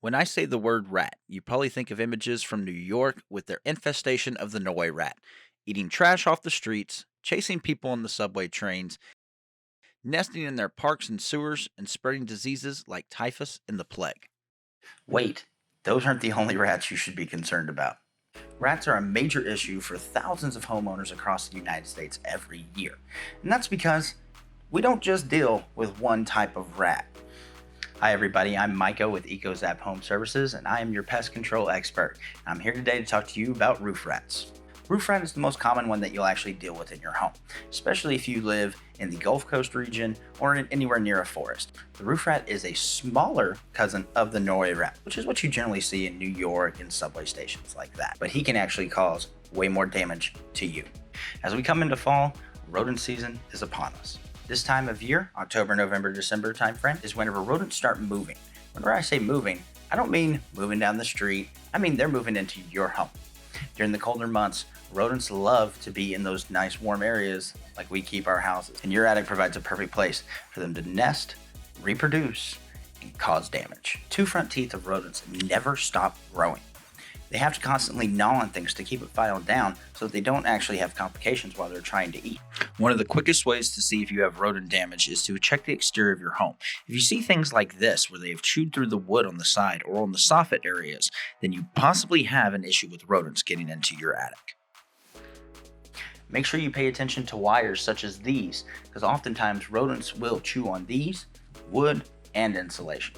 When I say the word rat, you probably think of images from New York with their infestation of the Norway rat, eating trash off the streets, chasing people on the subway trains, nesting in their parks and sewers, and spreading diseases like typhus and the plague. Wait, those aren't the only rats you should be concerned about. Rats are a major issue for thousands of homeowners across the United States every year. And that's because we don't just deal with one type of rat. Hi everybody, I'm Micah with EcoZapp Home Services and I am your pest control expert. I'm here today to talk to you about roof rats. Roof rat is the most common one that you'll actually deal with in your home, especially if you live in the Gulf Coast region or anywhere near a forest. The roof rat is a smaller cousin of the Norway rat, which is what you generally see in New York and subway stations like that. But he can actually cause way more damage to you. As we come into fall, rodent season is upon us. This time of year, October, November, December timeframe, is whenever rodents start moving. Whenever I say moving, I don't mean moving down the street. I mean they're moving into your home. During the colder months, rodents love to be in those nice warm areas like we keep our houses. And your attic provides a perfect place for them to nest, reproduce, and cause damage. Two front teeth of rodents never stop growing. They have to constantly gnaw on things to keep it filed down so that they don't actually have complications while they're trying to eat. One of the quickest ways to see if you have rodent damage is to check the exterior of your home. If you see things like this, where they have chewed through the wood on the side or on the soffit areas, then you possibly have an issue with rodents getting into your attic. Make sure you pay attention to wires such as these, because oftentimes rodents will chew on these, wood, and insulation.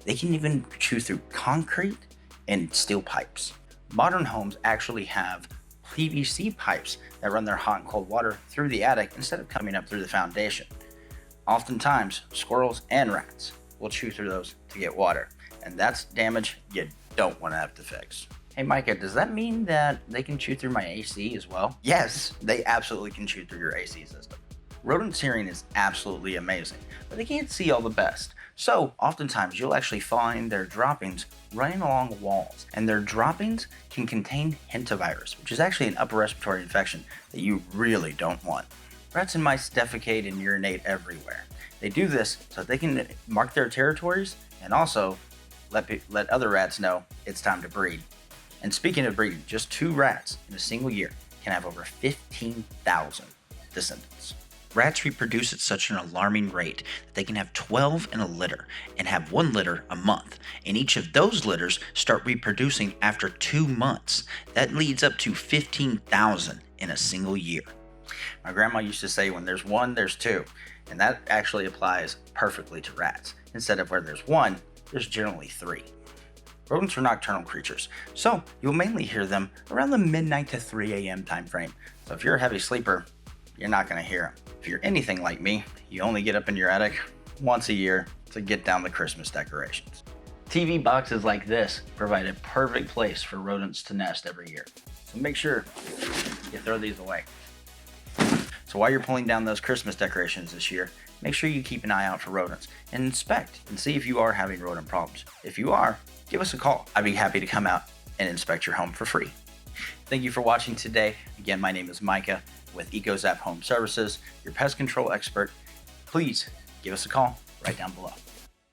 They can even chew through concrete and steel pipes. Modern homes actually have PVC pipes that run their hot and cold water through the attic instead of coming up through the foundation. Oftentimes, squirrels and rats will chew through those to get water, and that's damage you don't want to have to fix. Hey Micah, does that mean that they can chew through my AC as well? Yes, they absolutely can chew through your AC system. Rodents' hearing is absolutely amazing, but they can't see all the best. So oftentimes you'll actually find their droppings running along walls, and their droppings can contain hantavirus, which is actually an upper respiratory infection that you really don't want. Rats and mice defecate and urinate everywhere. They do this so that they can mark their territories and also let other rats know it's time to breed. And speaking of breeding, just 2 rats in a single year can have over 15,000 descendants. Rats reproduce at such an alarming rate that they can have 12 in a litter and have 1 litter a month, and each of those litters start reproducing after 2 months. That leads up to 15,000 in a single year. My grandma used to say when there's 1, there's 2, and that actually applies perfectly to rats. Instead of where there's 1, there's generally 3. Rodents are nocturnal creatures, so you'll mainly hear them around the midnight to 3 a.m. time frame. So if you're a heavy sleeper, you're not going to hear them. If you're anything like me, you only get up in your attic once a year to get down the Christmas decorations. TV boxes like this provide a perfect place for rodents to nest every year. So make sure you throw these away. So while you're pulling down those Christmas decorations this year, make sure you keep an eye out for rodents and inspect and see if you are having rodent problems. If you are, give us a call. I'd be happy to come out and inspect your home for free. Thank you for watching today. Again, my name is Micah with EcoZapp Home Services, your pest control expert. Please give us a call right down below.